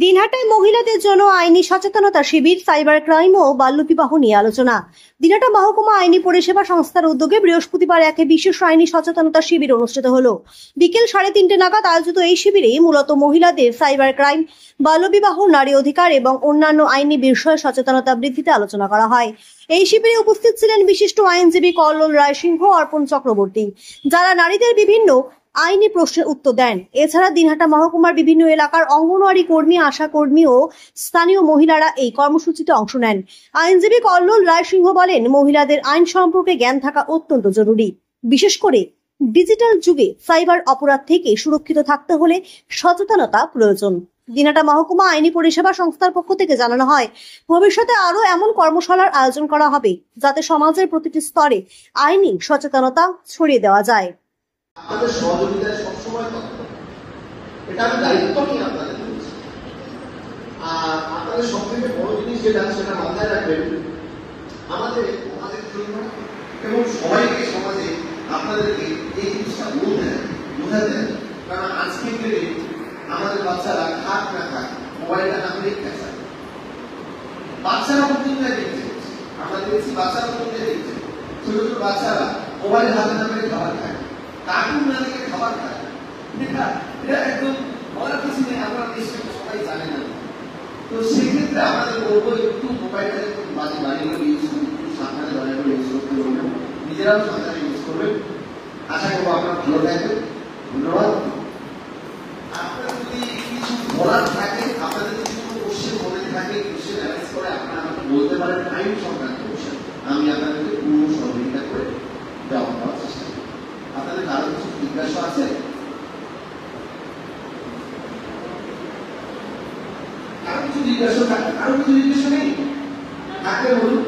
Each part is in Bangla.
দিনহাটায় মহিলাদের জন্য আইনি সচেতনতা শিবির, সাইবার ক্রাইম ও বাল্যবিবাহ নিয়ে আলোচনা। দিনহাটা মহকুমা আইনি পরিষেবা সংস্থার উদ্যোগে বৃহস্পতিবার এক বিশেষ আইনি সচেতনতা শিবির অনুষ্ঠিত হলো। বিকেল 3:30 নাগাদ আয়োজিত এই শিবিরে মূলত মহিলাদের সাইবার ক্রাইম, বাল্যবিবাহ, নারী অধিকার এবং অন্যান্য আইনি বিষয়ে সচেতনতা বৃদ্ধিতে আলোচনা করা হয়। এই শিবিরে উপস্থিত ছিলেন বিশিষ্ট আইনজীবী কল্লোল রায় সিংহ, অর্পণ চক্রবর্তী, যারা নারীদের বিভিন্ন আইনি প্রশ্নের উত্তর দেন। এছাড়া দিনহাটা মহকুমার বিভিন্ন এলাকার অঙ্গনওয়াড়ি কর্মী, আশা কর্মী ও স্থানীয় মহিলারা এই কর্মসূচিতে অংশ নেন। আইনজীবী কল্লোল রায় সিংহ বলেন, মহিলাদের আইন সম্পর্কে জ্ঞান থাকা অত্যন্ত জরুরি। বিশেষ করে ডিজিটাল যুগে সাইবার অপরাধ থেকে সুরক্ষিত থাকতে হলে সচেতনতা প্রয়োজন। দিনহাটা মহকুমা আইনি পরিষেবা সংস্থার পক্ষ থেকে জানানো হয়, ভবিষ্যতে আরো এমন কর্মশালার আয়োজন করা হবে যাতে সমাজের প্রতিটি স্তরে আইনি সচেতনতা ছড়িয়ে দেওয়া যায়। আমাদের সহযোগিতায় সবসময় তৎপর, এটা আমি দায়িত্ব নিয়ে আপনাদের বলছি। আর আপনাদের সব থেকে বড় জিনিস যেটা সেটা মাথায় রাখবেন, আমাদের জন্য এবং সবাইকে সমাজে আপনাদেরকে এই জিনিসটা বোঝাতে হবে। কারণ আজকে দিনে আমাদের বাচ্চারা খাক না খাক, মোবাইলটা না পেলে খেঁচা, বাচ্চারা পর্যন্ত দেখতে, আমরা দেখছি বাচ্চারা পর্যন্ত দেখছে, ছোট ছোট বাচ্চারা মোবাইল হাতে না পেলে খাবার খায়, কার্টুন না দেখে খাবার খায়। এটা একদম বলার কিছু নেই, আমরা দেশে সবাই জানে না। তো সেক্ষেত্রে আমাদের বলবো, একটু মোবাইলটা একটু বাড়িগুলো ইউজ করুন, একটু সাবধানে দয়াগুলো ইউজ করতে বলবেন, নিজেরাও সাবধানে ইউজ করবেন। আশা করবো আপনারা ভালো থাকবেন। ধন্যবাদ। আপনার যদি কিছু বলার থাকে, আপনাদের কিছু কোশ্চেন মনে থাকে, কোশ্চেন অ্যারেঞ্জ করে আপনারা আমাকে বলতে পারেন আইন সংক্রান্ত কোশ্চেন, আমি আপনাদেরকে পূর্ণ সহযোগিতা করে জবাব দেওয়ার চেষ্টা করি। আপনাদের কারো কিছু জিজ্ঞাসা আছে? কারো কিছু জিজ্ঞাসা থাকে? কারো কিছু জিজ্ঞাসা নেই? থাকলে বলুন।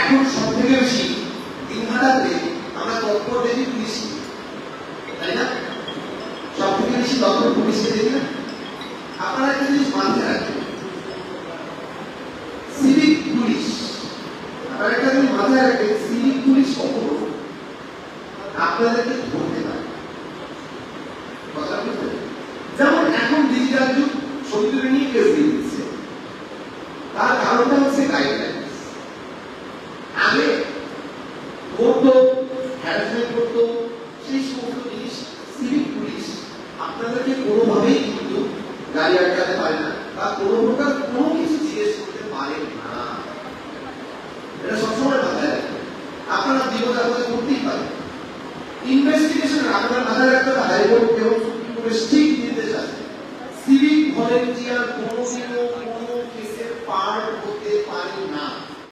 এখন সব থেকে বেশি দিনহাটাতে আমরা তৎপর দেখি পুলিশ, তাই না? সব থেকে বেশি তৎপর পুলিশকে দেখি না? আপনারা একটা জিনিস মাথায় রাখবেন, সিভিক পুলিশ, আপনারা একটা জিনিস মাথায় রাখবেন, সিভিক পুলিশ কখনো আপনাদেরকে ধরতে পারে। কথা বুঝতে, যেমন এখন ডিজিটাল যুগ, ছবি তুলে নিয়ে কেস দিয়ে দিচ্ছে, তার কারণটা হচ্ছে গাইডলাইন। আগে করতো, হ্যারাসমেন্ট করতো, সেই সমস্ত জিনিস সিভিক পুলিশ আপনাদেরকে কোনোভাবেই কিন্তু গাড়ি আটকাতে পারে না বা কোনো প্রকার কোনো কিছু জিজ্ঞেস করতে পারে না। এটা সবসময় মাথায় রাখবেন। আপনারা জীবনযাপন করতেই পারেন। ইনভেস্টিগেশন আপনার মাথায় রাখতে হবে, হাইকোর্ট এবং সুপ্রিম কোর্টের স্ট্রিক্ট নির্দেশ আছে, সিভিক ভলেন্টিয়ার কোনোদিনও কোনো কেসের পার্ট হতে পারে না।